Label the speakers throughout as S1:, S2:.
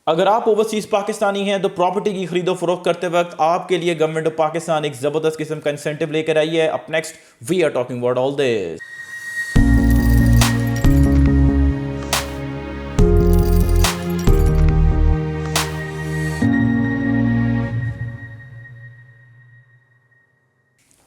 S1: अगर आप ओवरसीज पाकिस्तानी हैं तो प्रॉपर्टी की खरीदो फरोख्त करते वक्त आपके लिए गवर्नमेंट ऑफ पाकिस्तान एक जबरदस्त किस्म का इंसेंटिव लेकर आई है। Up next we are talking about all this.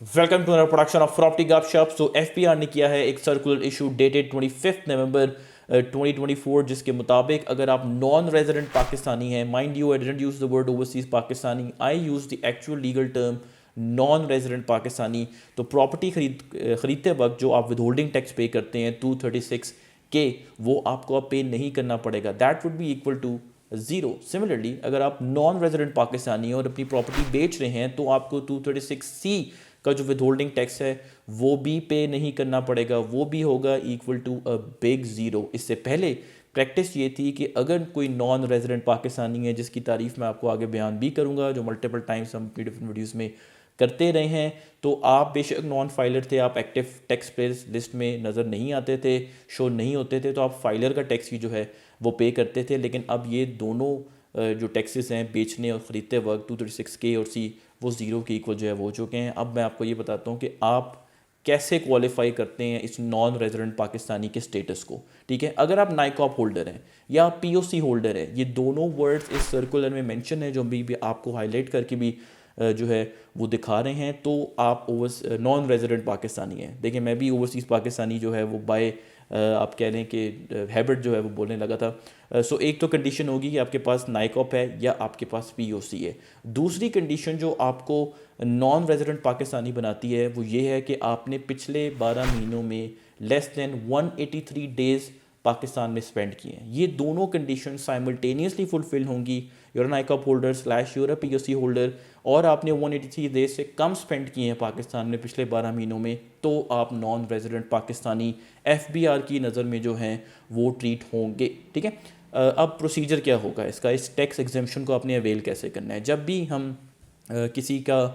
S1: Welcome to production of property Gupshup. So FPR ने किया है एक सर्कुलर इशू डेटेड 25 नवंबर 2024, जिसके मुताबिक अगर आप नॉन रेजिडेंट पाकिस्तानी हैं, mind you I didn't use the word overseas Pakistani, I use the actual legal term non resident Pakistani. तो प्रॉपर्टी खरीदते वक्त जो आप विदहोल्डिंग टैक्स पे करते हैं 236 के, वो आपको अब पे नहीं करना पड़ेगा। That would be equal to zero. Similarly अगर आप नॉन रेजिडेंट पाकिस्तानी और अपनी प्रॉपर्टी बेच रहे हैं तो आपको 236C का जो विदहोल्डिंग टैक्स है वो भी पे नहीं करना पड़ेगा, वो भी होगा equal to a big zero. इससे पहले प्रैक्टिस ये थी कि अगर कोई नॉन रेजिडेंट पाकिस्तानी है, जिसकी तारीफ़ मैं आपको आगे बयान भी करूँगा, जो मल्टीपल टाइम्स हम अपनी डिफरेंट वीडियोज़ में करते रहे हैं, तो आप बेशक नॉन फाइलर थे, आप एक्टिव टैक्स पेयर्स लिस्ट में नज़र नहीं आते थे, शो नहीं होते थे, तो आप फाइलर का टैक्स ही जो है वो पे करते थे। लेकिन अब ये दोनों जो टैक्सेस हैं बेचने और ख़रीदते वक्त 236 के और सी, वो ज़ीरो के इक्वल जो है वो हो चुके हैं। अब मैं आपको ये बताता हूँ कि आप कैसे क्वालिफाई करते हैं इस नॉन रेजिडेंट पाकिस्तानी के स्टेटस को। ठीक है, अगर आप नाइकॉप होल्डर हैं या पीओसी होल्डर है, ये दोनों वर्ड्स इस सर्कुलर में मेंशन है, जो भी आपको हाईलाइट करके भी जो है वो दिखा रहे हैं, तो आप नॉन रेजिडेंट पाकिस्तानी हैं। देखिए, मैं भी ओवरसीज़ पाकिस्तानी जो है वो बाय आप कह लें कि हैबिट जो है वो बोलने लगा था। सो एक तो कंडीशन होगी कि आपके पास नाइकॉप है या आपके पास पीओसी है। दूसरी कंडीशन जो आपको नॉन रेजिडेंट पाकिस्तानी बनाती है वो ये है कि आपने पिछले 12 महीनों में लेस दैन 183 डेज़ पाकिस्तान में स्पेंड किए हैं। ये दोनों कंडीशन साइमल्टेनियसली फुलफिल होंगी। Your NICOP holder slash your POC holder और आपने 183 डेज से कम स्पेंड किए हैं पाकिस्तान में पिछले 12 महीनों में, तो आप नॉन रेजिडेंट पाकिस्तानी एफबीआर की नज़र में जो हैं वो ट्रीट होंगे। ठीक है, अब प्रोसीजर क्या होगा इसका, इस टैक्स एग्जेम्पशन को आपने अवेल कैसे करना है। जब भी हम किसी का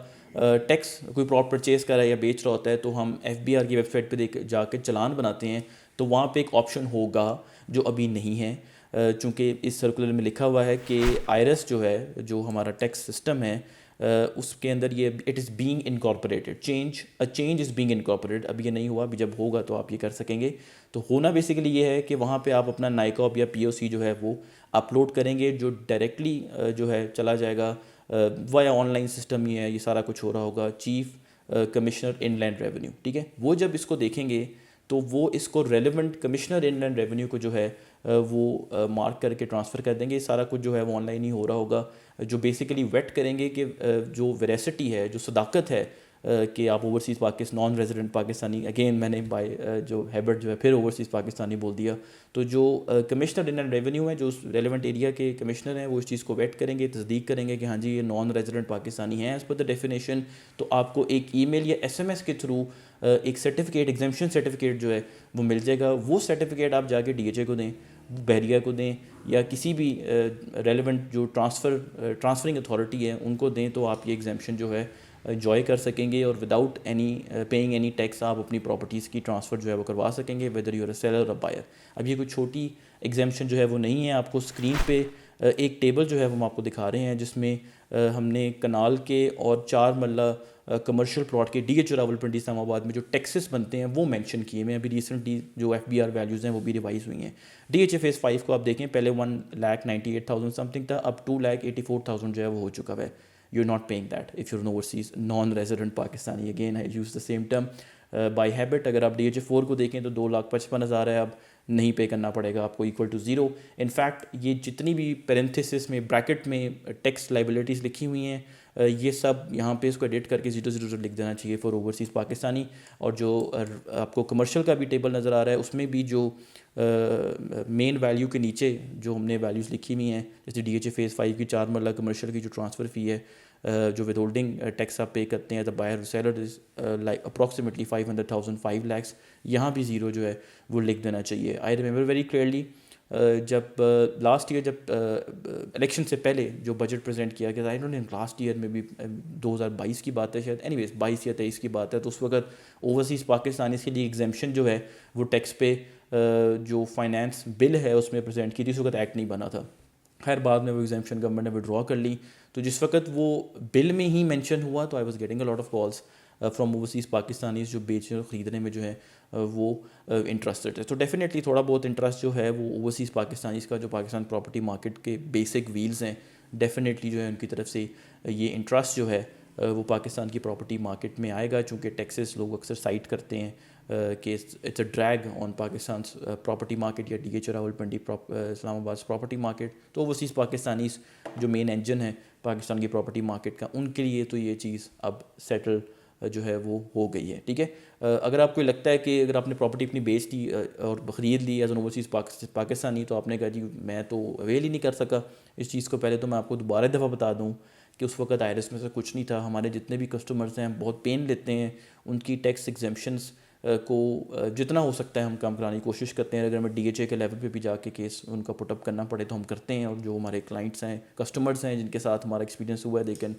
S1: टैक्स कोई प्रॉपर्टी परचेज कर रहा है या बेच रहा होता है, तो हम एफबीआर की वेबसाइट पे देख जाकर चलान बनाते हैं, तो वहाँ पे एक ऑप्शन होगा जो अभी नहीं है। चूँकि इस सर्कुलर में लिखा हुआ है कि आईआरएस जो है, जो हमारा टैक्स सिस्टम है, उसके अंदर ये it is being incorporated, change is being incorporated. अब ये नहीं हुआ, अभी जब होगा तो आप ये कर सकेंगे। तो होना बेसिकली ये है कि वहाँ पे आप अपना नाइकॉप या पीओसी जो है वो अपलोड करेंगे, जो डायरेक्टली जो है चला जाएगा वाया ऑनलाइन सिस्टम ही है, ये सारा कुछ हो रहा होगा चीफ कमिश्नर इनलैंड रेवेन्यू। ठीक है, वो जब इसको देखेंगे तो वो इसको रेलिवेंट कमिश्नर इनलैंड रेवेन्यू को जो है वो मार्क करके ट्रांसफ़र कर देंगे। सारा कुछ जो है वो ऑनलाइन ही हो रहा होगा, जो बेसिकली वेट करेंगे कि जो वेरासिटी है, जो सदाकत है कि आप overseas non resident Pakistani, again मैंने बाय जो हैबिट जो है फिर ओवरसीज़ पाकिस्तानी बोल दिया, तो जो कमिश्नर इनलैंड रेवेन्यू है, जो रेलिवेंट एरिया के कमिश्नर हैं, वो इस चीज़ को वेट करेंगे, तस्दीक करेंगे कि हाँ जी ये नॉन रेजिडेंट पाकिस्तानी है एज़ पर द डेफिनेशन। तो आपको एक ईमेल या एसएमएस के थ्रू एक सर्टिफिकेट, एग्जाम्पशन सर्टिफिकेट जो है वो मिल जाएगा। वो सर्टिफिकेट आप जाके डीएचए को दें, बहरिया को दें, या किसी भी रेलिवेंट जो ट्रांसफरिंग अथॉरिटी है उनको दें, तो आप ये एग्जाम्पशन जो है एंजॉय कर सकेंगे और without any paying any tax आप अपनी प्रॉपर्टीज़ की ट्रांसफ़र जो है वो करवा सकेंगे, वेदर यूर अ सेलर और बायर। अब ये कोई छोटी एग्जाम्पशन जो है वो नहीं है। आपको स्क्रीन पे एक टेबल जो है वो हम आपको दिखा रहे हैं, जिसमें हमने कनाल के और 4 मरला कमर्शियल प्लॉट के डीएच रावलपिंडी इस्लामाबाद में जो टैक्सेस बनते हैं वो मेंशन किए हुए हैं। अभी रिसेंटली जो एफबीआर वैल्यूज़ हैं वो भी रिवाइज हुई हैं। डीएचए फेज़ 5 को आप देखें, पहले 1,98,000 समथिंग था, अब 2,84,000 जो है वो हो चुका है। you're not paying that if you're an overseas non-resident Pakistani. Again, I use the same term by habit. अगर आप DHA4 को देखें तो 2,55,000 है, अब नहीं पे करना पड़ेगा आपको, इक्वल टू ज़ीरो। इनफैक्ट ये जितनी भी पेरेंथेसिस में ब्रैकेट में टैक्स लाइबिलिटीज़ लिखी हुई हैं, ये सब यहाँ पे इसको एडिट करके 000 लिख देना चाहिए फॉर ओवरसीज़ पाकिस्तानी। और जो आपको कमर्शियल का भी टेबल नज़र आ रहा है, उसमें भी जो मेन वैल्यू के नीचे जो हमने वैल्यूज़ लिखी हुई हैं, जैसे DHA फेज़ 5 की 4 मरला कमर्शियल की जो ट्रांसफ़र फ़ी है, जो विद होल्डिंग टैक्स आप पे करते हैं the buyer seller is like approximately 500,000 5 lakhs, यहाँ भी ज़ीरो जो है वो लिख देना चाहिए। आई रिमेंबर वेरी क्लियरली जब लास्ट ईयर जब इलेक्शन से पहले जो बजट प्रेजेंट किया गया, I don't know last year में भी 2022 की बात है शायद, एनीवेज 22 या 23 की बात है, तो उस वक्त ओवरसीज़ पाकिस्तानी के लिए एग्जेम्पशन जो है वो टैक्स पे जो फाइनेंस बिल है उसमें प्रेजेंट की थी। उस वक्त एक्ट नहीं बना था। खैर बाद में वो एग्जामेशन गवर्नमेंट ने विड्रॉ कर ली। तो जिस वक्त वो बिल में ही मेंशन हुआ तो I was getting a lot of calls from overseas Pakistanis जो बेचने और ख़रीदने में जो है वो इंटरेस्टेड है। तो डेफिनेटली थोड़ा बहुत इंटरेस्ट जो है वो ओवरसीज़ पाकिस्तानीज़ का जो पाकिस्तान प्रॉपर्टी मार्केट के बेसिक व्हील्स हैं डेफिनेटली जो है उनकी तरफ से ये इंटरेस्ट जो है वो पाकिस्तान की प्रॉपर्टी मार्केट में आएगा, चूँकि टैक्सेस लोग अक्सर साइट करते हैं कि it's a drag on Pakistan property market या DH Rawalpindi Islamabad property market. तो ओवरसीज़ पाकिस्तानीज़ जो मेन इंजन है पाकिस्तान की प्रॉपर्टी मार्केट का, उनके लिए तो ये चीज़ अब सेटल जो है वो हो गई है। ठीक है, अगर आपको लगता है कि अगर आपने प्रॉपर्टी अपनी बेच दी और ख़रीद ली एज एन ओवरसीज़ पाकिस्तानी, तो आपने कहा जी मैं तो अवेल ही नहीं कर सका इस चीज़ को, पहले तो मैं आपको दोबारा दफ़ा बता दूँ कि उस वक्त IRS में से कुछ नहीं था। हमारे जितने भी कस्टमर्स हैं बहुत पेन लेते हैं, उनकी टैक्स एग्जेम्पशंस को जितना हो सकता है हम कम कराने की कोशिश करते हैं। अगर हमें DHA के लेवल पे भी जाके केस उनका पुटअप करना पड़े तो हम करते हैं। और जो हमारे क्लाइंट्स हैं, कस्टमर्स हैं जिनके साथ हमारा एक्सपीरियंस हुआ है, they can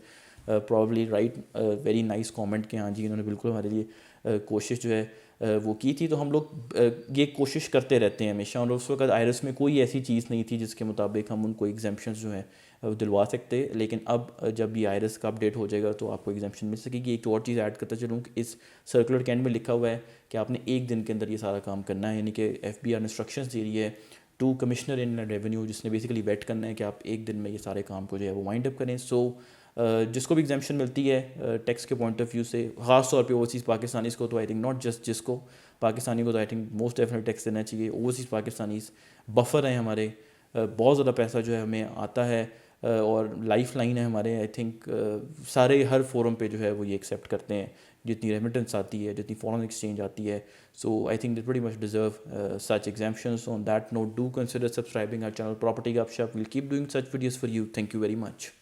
S1: probably right very nice comment कि हाँ जी इन्होंने बिल्कुल हमारे लिए कोशिश जो है वो की थी। तो हम लोग ये कोशिश करते रहते हैं हमेशा। और उस वक्त IRS में कोई ऐसी चीज़ नहीं थी जिसके मुताबिक हम उनको एग्जाम्पशंस जो है दिलवा सकते। लेकिन अब जब ये IRS का अपडेट हो जाएगा तो आपको एग्जाम्पशन मिल सकेगी। एक और चीज़ ऐड करता चलूँ कि इस सर्कुलर के एंड में लिखा हुआ है कि आपने एक दिन के अंदर ये सारा काम करना है, यानी कि FBR इंस्ट्रक्शंस दे रही है टू कमिश्नर इन रेवेन्यू, जिसने बेसिकली वेट करना है कि आप एक दिन में ये सारे काम को जो है वो वाइंड अप करें। सो जिसको भी एग्जाम्पशन मिलती है टैक्स के पॉइंट ऑफ व्यू से, ख़ास तौर पे ओवरसीज़ पाकिस्तानीज़ को, तो आई थिंक नॉट जस्ट जिसको पाकिस्तानी को, तो I think most definite tax देना चाहिए। ओवरसीज़ पाकिस्तानीज़ बफर हैं हमारे, बहुत ज़्यादा पैसा जो है हमें आता है और लाइफ लाइन है हमारे। आई थिंक सारे हर फोरम पे जो है वो ये एक्सेप्ट करते हैं, जितनी रेमिटेंस आती है, जितनी फॉरेन एक्सचेंज आती है। So I think they pretty much deserve such exemptions. On that note, do consider subscribing our channel Property Gupshup. We'll keep doing such videos for you. Thank you very much.